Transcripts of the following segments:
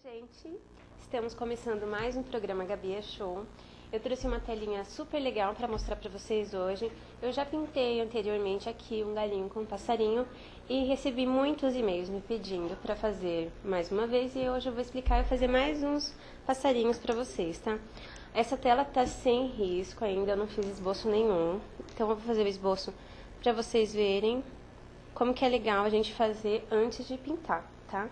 Gente, estamos começando mais um programa Gabi é Show. Eu trouxe uma telinha super legal para mostrar para vocês hoje. Eu já pintei anteriormente aqui um galinho com um passarinho e recebi muitos e-mails me pedindo para fazer mais uma vez, e hoje eu vou explicar e fazer mais uns passarinhos para vocês, tá? Essa tela tá sem risco ainda, eu não fiz esboço nenhum, então eu vou fazer o esboço para vocês verem como que é legal a gente fazer antes de pintar, tá?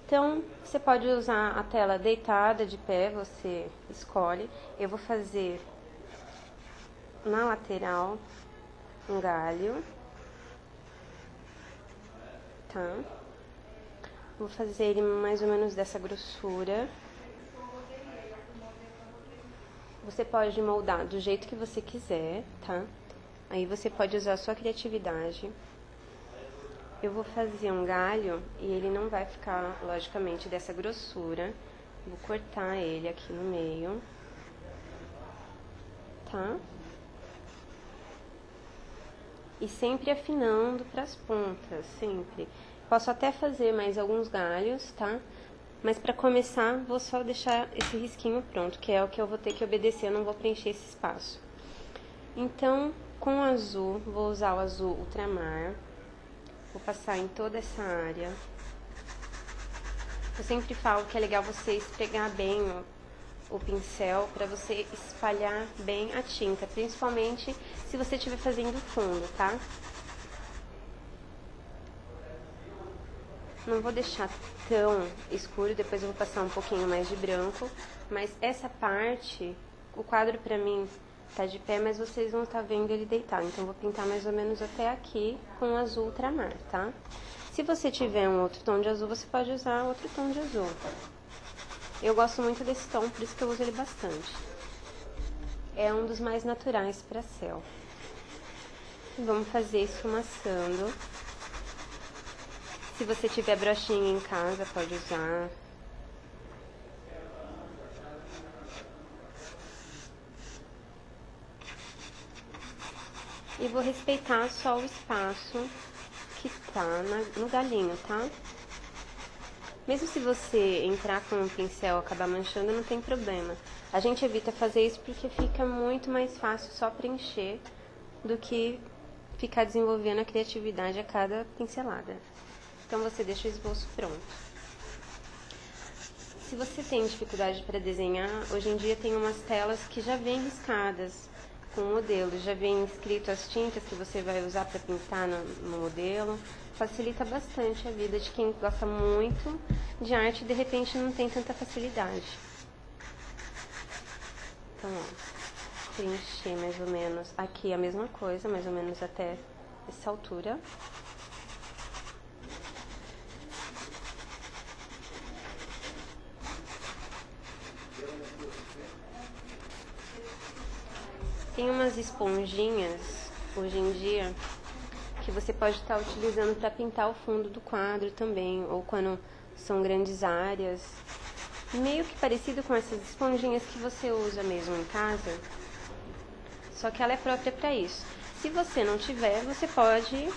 Então, você pode usar a tela deitada, de pé, você escolhe. Eu vou fazer na lateral um galho, tá? Vou fazer ele mais ou menos dessa grossura. Você pode moldar do jeito que você quiser, tá? Aí você pode usar a sua criatividade. Eu vou fazer um galho e ele não vai ficar, logicamente, dessa grossura. Vou cortar ele aqui no meio, tá? E sempre afinando pras pontas, sempre. Posso até fazer mais alguns galhos, tá? Mas pra começar, vou só deixar esse risquinho pronto, que é o que eu vou ter que obedecer, eu não vou preencher esse espaço. Então, com o azul, vou usar o azul ultramar. Vou passar em toda essa área. Eu sempre falo que é legal você esfregar bem o pincel para você espalhar bem a tinta, principalmente se você estiver fazendo fundo, tá? Não vou deixar tão escuro, depois eu vou passar um pouquinho mais de branco, mas essa parte, o quadro pra mim tá de pé, mas vocês vão estar vendo ele deitado. Então, vou pintar mais ou menos até aqui com azul ultramar, tá? Se você tiver um outro tom de azul, você pode usar outro tom de azul. Eu gosto muito desse tom, por isso que eu uso ele bastante. É um dos mais naturais para céu. Vamos fazer esfumaçando. Se você tiver brochinha em casa, pode usar. E vou respeitar só o espaço que tá no galinho, tá? Mesmo se você entrar com um pincel e acabar manchando, não tem problema. A gente evita fazer isso porque fica muito mais fácil só preencher do que ficar desenvolvendo a criatividade a cada pincelada. Então, você deixa o esboço pronto. Se você tem dificuldade para desenhar, hoje em dia tem umas telas que já vêm riscadas com o modelo, já vem escrito as tintas que você vai usar para pintar no modelo. Facilita bastante a vida de quem gosta muito de arte e de repente não tem tanta facilidade. Então, ó, preencher mais ou menos aqui a mesma coisa, mais ou menos até essa altura. Tem umas esponjinhas, hoje em dia, que você pode estar utilizando para pintar o fundo do quadro também, ou quando são grandes áreas. Meio que parecido com essas esponjinhas que você usa mesmo em casa, só que ela é própria para isso. Se você não tiver, você pode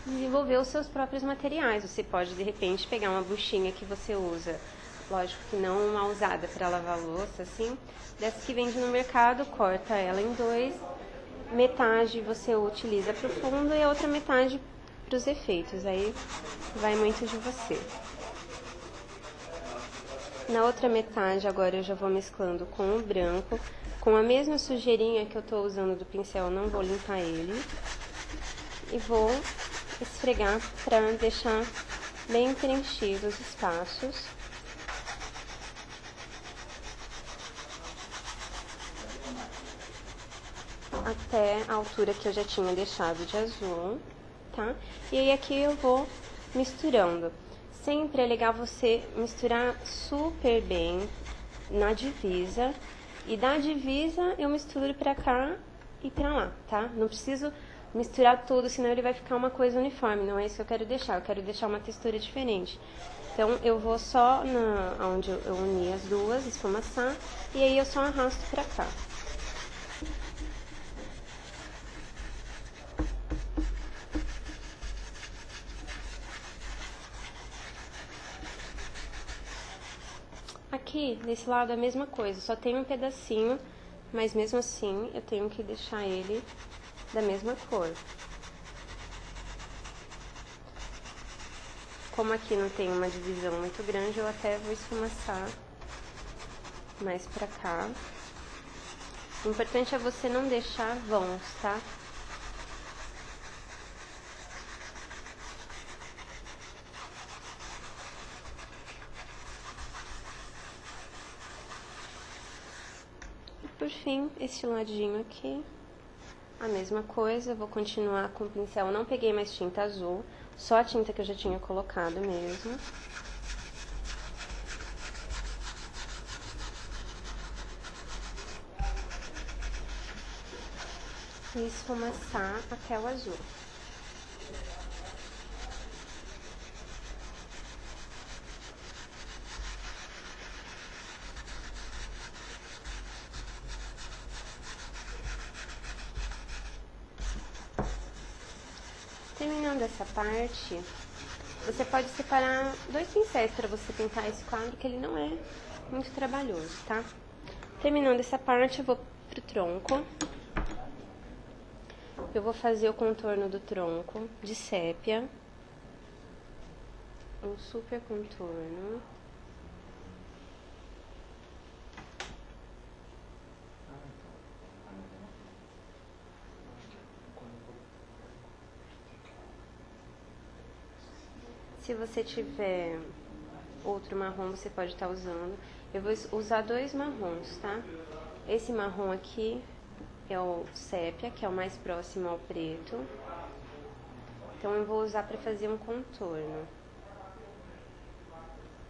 desenvolver os seus próprios materiais. Você pode, de repente, pegar uma buchinha que você usa, lógico que não uma usada para lavar louça, assim, dessa que vende no mercado, corta ela em dois, metade você utiliza para o fundo e a outra metade para os efeitos, aí vai muito de você. Na outra metade agora eu já vou mesclando com o branco, com a mesma sujeirinha que eu tô usando do pincel, não vou limpar ele, e vou esfregar para deixar bem preenchidos os espaços. Até a altura que eu já tinha deixado de azul, tá? E aí aqui eu vou misturando. Sempre é legal você misturar super bem na divisa. E da divisa eu misturo pra cá e pra lá, tá? Não preciso misturar tudo, senão ele vai ficar uma coisa uniforme. Não é isso que eu quero deixar, eu quero deixar uma textura diferente. Então, eu vou só onde eu uni as duas, esfumaçar, e aí eu só arrasto pra cá. Desse lado a mesma coisa, só tem um pedacinho, mas mesmo assim eu tenho que deixar ele da mesma cor. Como aqui não tem uma divisão muito grande, eu até vou esfumaçar mais pra cá. O importante é você não deixar vãos, tá? E por fim, esse ladinho aqui, a mesma coisa, vou continuar com o pincel. Eu não peguei mais tinta azul, só a tinta que eu já tinha colocado mesmo. E esfumaçar até o azul. Terminando essa parte, você pode separar 2 pincéis para você pintar esse quadro, que ele não é muito trabalhoso, tá? Terminando essa parte, eu vou pro tronco. Eu vou fazer o contorno do tronco de sépia. Um super contorno. Se você tiver outro marrom, você pode estar usando. Eu vou usar 2 marrons, tá? Esse marrom aqui é o sépia, que é o mais próximo ao preto. Então, eu vou usar para fazer um contorno.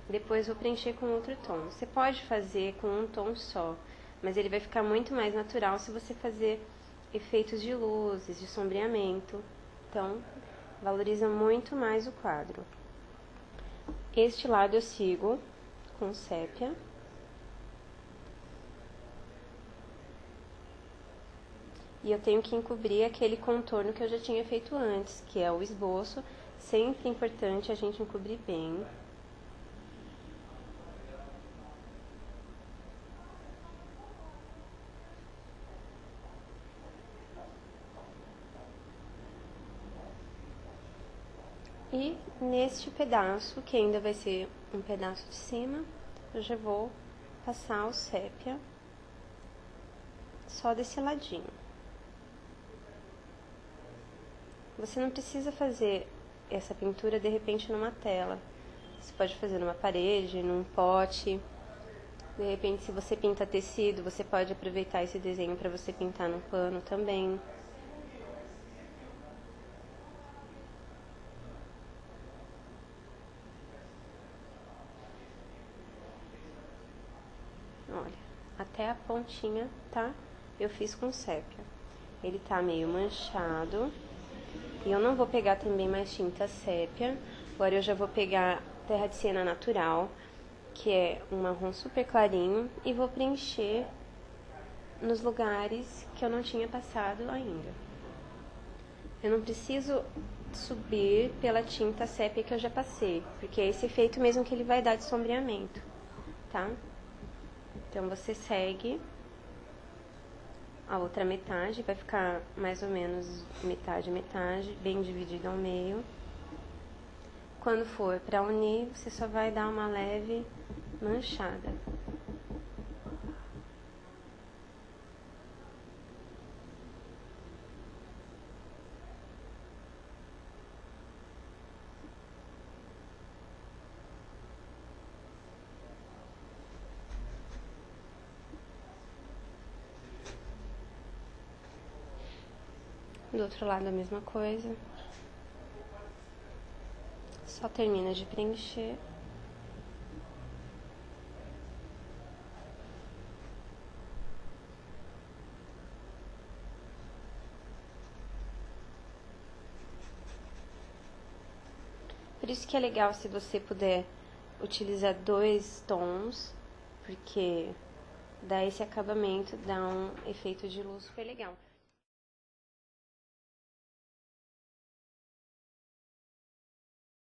Depois, vou preencher com outro tom. Você pode fazer com um tom só, mas ele vai ficar muito mais natural se você fazer efeitos de luzes, de sombreamento. Então, valoriza muito mais o quadro. Este lado eu sigo com sépia. E eu tenho que encobrir aquele contorno que eu já tinha feito antes, que é o esboço. Sempre é importante a gente encobrir bem. E neste pedaço, que ainda vai ser um pedaço de cima, eu já vou passar o sépia só desse ladinho. Você não precisa fazer essa pintura, de repente, numa tela. Você pode fazer numa parede, num pote. De repente, se você pinta tecido, você pode aproveitar esse desenho para você pintar no pano também. Olha, até a pontinha, tá? Eu fiz com sépia. Ele tá meio manchado. E eu não vou pegar também mais tinta sépia. Agora eu já vou pegar terra de siena natural, que é um marrom super clarinho, e vou preencher nos lugares que eu não tinha passado ainda. Eu não preciso subir pela tinta sépia que eu já passei, porque é esse efeito mesmo que ele vai dar de sombreamento, tá? Então, você segue a outra metade, vai ficar mais ou menos metade, metade, bem dividido ao meio. Quando for para unir, você só vai dar uma leve manchada. Do outro lado a mesma coisa. Só termina de preencher. Por isso que é legal se você puder utilizar 2 tons, porque dá esse acabamento, dá um efeito de luz super legal.